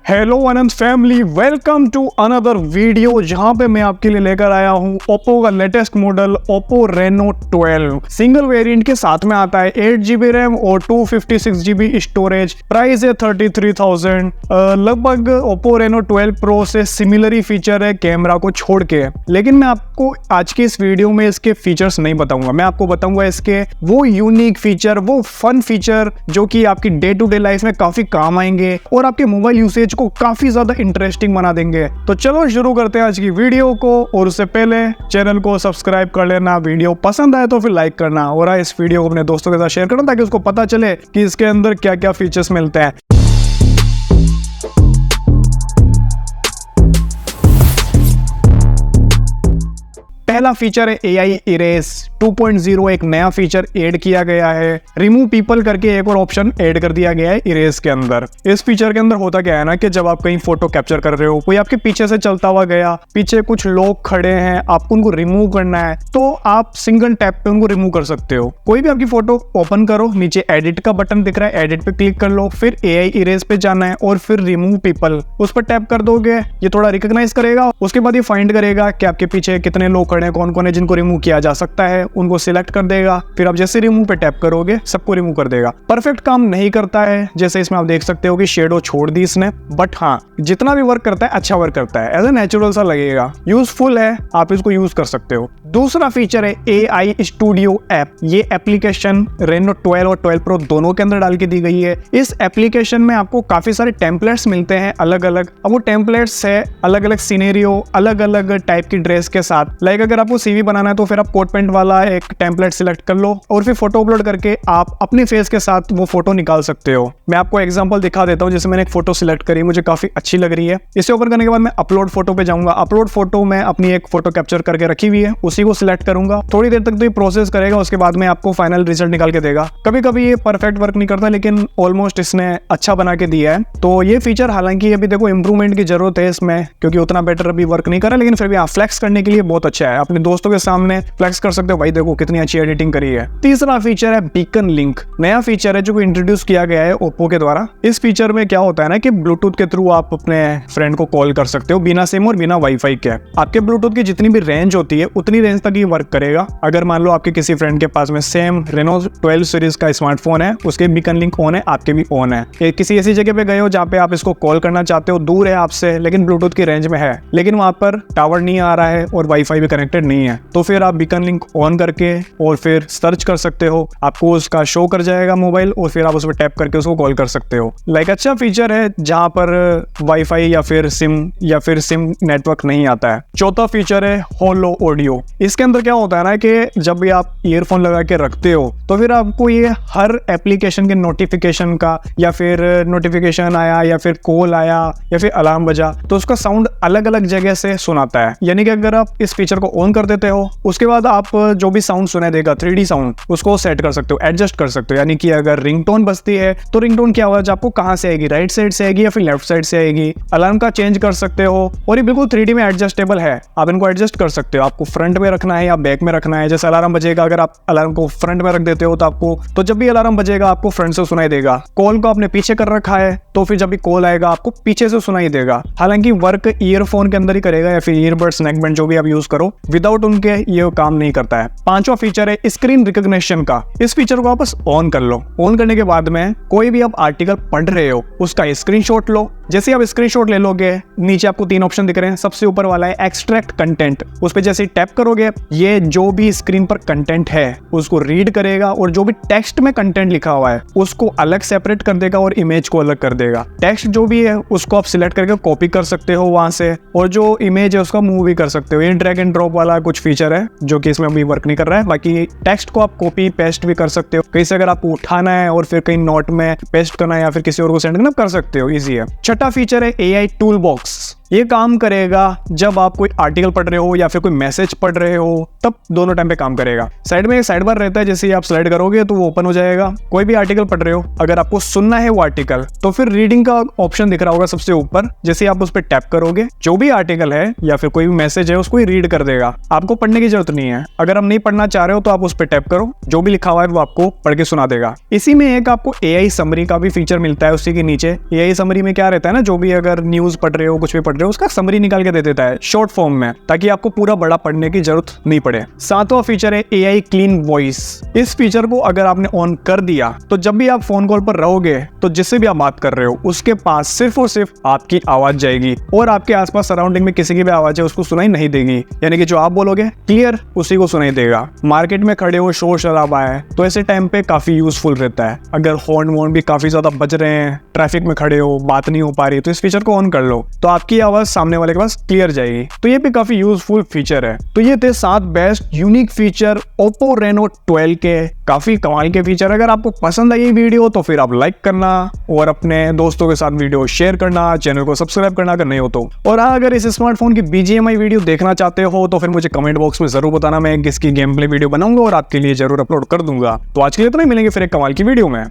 Hello Anand family, welcome to another video जहां पे मैं आपके लिए लेकर आया हूं ओप्पो का latest model Oppo Reno 12। Single variant के साथ में आता है 8GB रैम और 256GB स्टोरेज। प्राइस है 33,000। लगभग ओप्पो Reno 12 Pro से सिमिलर ही फीचर है कैमरा को छोड़ के, लेकिन मैं आपको आज की इस वीडियो में इसके फीचर्स नहीं बताऊंगा। मैं आपको बताऊंगा इसके वो यूनिक फीचर, वो फन फीचर जो कि आपकी डे टू डे लाइफ में काफी काम आएंगे और आपके मोबाइल यूसेज को काफी ज्यादा इंटरेस्टिंग बना देंगे। तो चलो शुरू करते हैं आज की वीडियो को, और उससे पहले चैनल को सब्सक्राइब कर लेना, वीडियो पसंद आए तो फिर लाइक करना और इस वीडियो को अपने दोस्तों के साथ शेयर करना ताकि उसको पता चले कि इसके अंदर क्या क्या फीचर्स मिलते हैं। पहला फीचर है AI इरेज 2.0। एक नया फीचर ऐड किया गया है, रिमूव पीपल करके एक और ऑप्शन ऐड कर दिया गया है इरेज के अंदर। इस फीचर के अंदर होता क्या है ना कि जब आप कहीं फोटो कैप्चर कर रहे हो, कोई आपके पीछे से चलता हुआ गया, पीछे कुछ लोग खड़े हैं, आपको उनको रिमूव करना है तो आप सिंगल टैप पे उनको रिमूव कर सकते हो। कोई भी आपकी फोटो ओपन करो, नीचे एडिट का बटन दिख रहा है, एडिट पे क्लिक कर लो, फिर AI इरेज पे जाना है और फिर रिमूव पीपल उस पर टैप कर दोगे। ये थोड़ा रिकॉग्नाइज करेगा, उसके बाद ये फाइंड करेगा कि आपके पीछे कितने लोग खड़े हैं, कौन कौन है जिनको रिमूव किया जा सकता है, उनको सिलेक्ट कर देगा। फिर आप जैसे रिमूव पे टैप करोगे सबको रिमूव कर देगा। परफेक्ट काम नहीं करता है, जैसे इसमें आप देख सकते हो कि शेडो छोड़ दी इसने, बट हाँ जितना भी वर्क करता है अच्छा वर्क करता है, एज ए नेचुरल सा लगेगा, यूजफुल है, आप इसको यूज कर सकते हो। दूसरा फीचर है AI स्टूडियो ऐप। ये एप्लीकेशन Reno 12 और 12 Pro दोनों के अंदर डाल के दी गई है। इस एप्लीकेशन में आपको काफी सारे टेम्पलेट्स मिलते हैं अलग अलग। अब वो टेम्पलेट्स है अलग अलग सिनेरियो, अलग अलग टाइप की ड्रेस के साथ। लाइक अगर आपको CV बनाना है तो फिर आप कोट पैंट वाला एक टेम्पलेट सिलेक्ट कर लो और फिर फोटो अपलोड करके आप अपने फेस के साथ वो फोटो निकाल सकते हो। मैं आपको एग्जांपल दिखा देता हूँ। जैसे मैंने एक फोटो सिलेक्ट करी, मुझे काफी अच्छी लग रही है। इसे ओपन करने के बाद मैं अपलोड फोटो पे जाऊंगा। अपलोड फोटो में अपनी एक फोटो कैप्चर करके रखी हुई है, उसी को सिलेक्ट करूंगा। थोड़ी देर तक तो ये प्रोसेस करेगा, उसके बाद में आपको फाइनल रिजल्ट निकाल के देगा। कभी कभी ये परफेक्ट वर्क नहीं करता, लेकिन ऑलमोस्ट इसने अच्छा बना के दिया है। तो ये फीचर हालांकि अभी देखो इंप्रूवमेंट की जरूरत है इसमें, क्योंकि उतना बेटर अभी वर्क नहीं कर रहा, लेकिन फिर भी फ्लेक्स करने के लिए बहुत अच्छा है। अपने दोस्तों के सामने फ्लेक्स कर सकते हो, भाई देखो कितनी अच्छी एडिटिंग करी है। तीसरा फीचर है बीकन लिंक। नया फीचर है जो इंट्रोड्यूस किया गया है ओप्पो के द्वारा। इस फीचर में क्या होता है ना कि ब्लूटूथ के थ्रू आप अपने फ्रेंड को कॉल कर सकते हो बिना सिम और बिना वाईफाई के। आपके ब्लूटूथ की जितनी भी रेंज होती है उतनी रेंज तक ये वर्क करेगा। अगर मान लो आपके किसी फ्रेंड के पास में सेम Reno 12 सीरीज का स्मार्टफोन है, उसके बीकन लिंक ऑन है, आपके भी ऑन है, किसी ऐसी जगह पे गए हो जहाँ पे आप इसको कॉल करना चाहते हो, दूर है आपसे लेकिन ब्लूटूथ की रेंज में है, लेकिन वहां पर टावर नहीं आ रहा है और वाईफाई भी कनेक्टेड नहीं है, तो फिर आप बीकन लिंक ऑन करके और फिर सर्च कर सकते हो, आपको उसका शो कर जाएगा मोबाइल और फिर आप उस पर टैप करके उसको कॉल कर सकते हो। लाइक अच्छा फीचर है जहां पर वाईफाई या फिर सिम नेटवर्क नहीं आता है। चौथा फीचर है होलो ऑडियो। इसके अंदर क्या होता है ना कि जब भी आप ईयरफोन लगा के रखते हो तो फिर आपको ये हर एप्लीकेशन के नोटिफिकेशन का, या फिर नोटिफिकेशन आया या फिर कॉल आया या फिर अलार्म बजा, तो उसका साउंड अलग अलग जगह से सुनाता है। यानी कि अगर आप इस फीचर को ऑन कर देते हो, उसके बाद आप जो भी साउंड सुनाई देगा 3D साउंड, उसको सेट कर सकते हो, एडजस्ट कर सकते हो। यानी कि अगर रिंगटोन बजती है तो रिंगटोन की आवाज आपको कहां से आएगी, राइट साइड से आएगी या फिर लेफ्ट साइड से आएगी। अलार्म का चेंज कर सकते हो और ये बिल्कुल 3D में एडजस्टेबल है, आप इनको एडजस्ट कर सकते हो। आपको फ्रंट में रखना है या बैक में रखना है। जैसे अलार्म बजेगा, अगर आप अलार्म को फ्रंट में रख देते हो तो जब भी अलार्म बजेगा आपको फ्रंट से सुनाई देगा। कॉल को आपने पीछे कर रखा है तो फिर जब भी कॉल आएगा आपको पीछे से सुनाई देगा। हालांकि वर्क ईयरफोन के अंदर ही करेगा या फिर ईयरबड्स, नेकबैंड जो भी आप यूज करो, विदाउट उनके ये काम नहीं करता है। पांचवा फीचर है स्क्रीन रिकॉग्निशन का। इस फीचर को आप बस ऑन कर लो। ऑन करने के बाद में कोई भी आप आर्टिकल पढ़ रहे हो उसका स्क्रीनशॉट लो। जैसे आप स्क्रीनशॉट ले लोगे, नीचे आपको 3 ऑप्शन दिख रहे हैं। सबसे ऊपर वाला है एक्सट्रैक्ट कंटेंट, उस पर जैसे टैप करोगे ये जो भी स्क्रीन पर कंटेंट है उसको रीड करेगा और जो भी टेक्स्ट में कंटेंट लिखा हुआ है उसको अलग सेपरेट कर देगा और इमेज को अलग कर देगा। टेक्स्ट जो भी है उसको आप सिलेक्ट करके कॉपी कर सकते हो वहां से, और जो इमेज है उसका मूव भी कर सकते हो। ये ड्रैग एंड ड्रॉप वाला कुछ फीचर है जो कि इसमें अभी वर्क नहीं कर रहा है। बाकी टेक्स्ट को आप कॉपी पेस्ट भी कर सकते हो, कहीं से अगर आपको उठाना है और फिर कहीं नोट में पेस्ट करना है या फिर किसी और को सेंड करना कर सकते हो, इजी है। छठा फीचर है AI टूल बॉक्स। ये काम करेगा जब आप कोई आर्टिकल पढ़ रहे हो या फिर कोई मैसेज पढ़ रहे हो, तब दोनों टाइम पे काम करेगा। साइड में एक साइड बार रहता है, जैसे ही आप स्लाइड करोगे तो वो ओपन हो जाएगा। कोई भी आर्टिकल पढ़ रहे हो, अगर आपको सुनना है वो आर्टिकल, तो फिर रीडिंग का ऑप्शन दिख रहा होगा सबसे ऊपर, जैसे आप उस पर टैप करोगे जो भी आर्टिकल है या फिर कोई भी मैसेज है उसको ही रीड कर देगा। आपको पढ़ने की जरूरत नहीं है। अगर आप नहीं पढ़ना चाह रहे हो तो आप उस पर टैप करो, जो भी लिखा हुआ है वो आपको पढ़ के सुना देगा। इसी में एक आपको AI समरी का भी फीचर मिलता है। उसी के नीचे AI समरी में क्या रहता है ना, जो भी अगर न्यूज पढ़ रहे हो, कुछ भी पढ़ रहे हो, उसका समरी निकाल के दे देता है शॉर्ट फॉर्म में, ताकि आपको पूरा बड़ा पढ़ने की जरूरत नहीं पड़े। सातवां फीचर है AI क्लीन वॉइस। इस फीचर को अगर आपने ऑन कर दिया तो जब भी आप फोन कॉल पर रहोगे तो जिससे भी आप बात कर रहे हो उसके पास सिर्फ और सिर्फ आपकी आवाज जाएगी और आपके आसपास सराउंडिंग में किसी की भी आवाज है उसको सुनाई नहीं देगी। यानी कि जो आप बोलोगे क्लियर उसी को सुनाई देगा। मार्केट में खड़े हो, शोर शराबा है, तो ऐसे टाइम पे काफी यूजफुल रहता है। अगर हॉर्न वॉर्न भी काफी ज्यादा बज रहे हैं, ट्रैफिक में खड़े हो, बात नहीं हो पा रही, तो इस फीचर को ऑन कर लो तो आपकी आवाज सामने वाले के पास क्लियर जाएगी। तो ये भी काफी यूजफुल फीचर है। तो ये थे 7 best unique feature Oppo Reno 12 के। काफी कमाल के फीचर। अगर आपको पसंद आई वीडियो तो फिर आप लाइक करना और अपने दोस्तों के साथ वीडियो शेयर करना, चैनल को सब्सक्राइब करना अगर नहीं हो तो। और अगर इस स्मार्टफोन की BGMI वीडियो देखना चाहते हो तो फिर मुझे कमेंट बॉक्स में जरूर बताना, मैं किसकी गेम प्ले वीडियो बनाऊंगा और आपके लिए जरूर अपलोड कर दूंगा। तो आज के लिए इतना ही, मिलेंगे फिर एक कमाल की वीडियो में।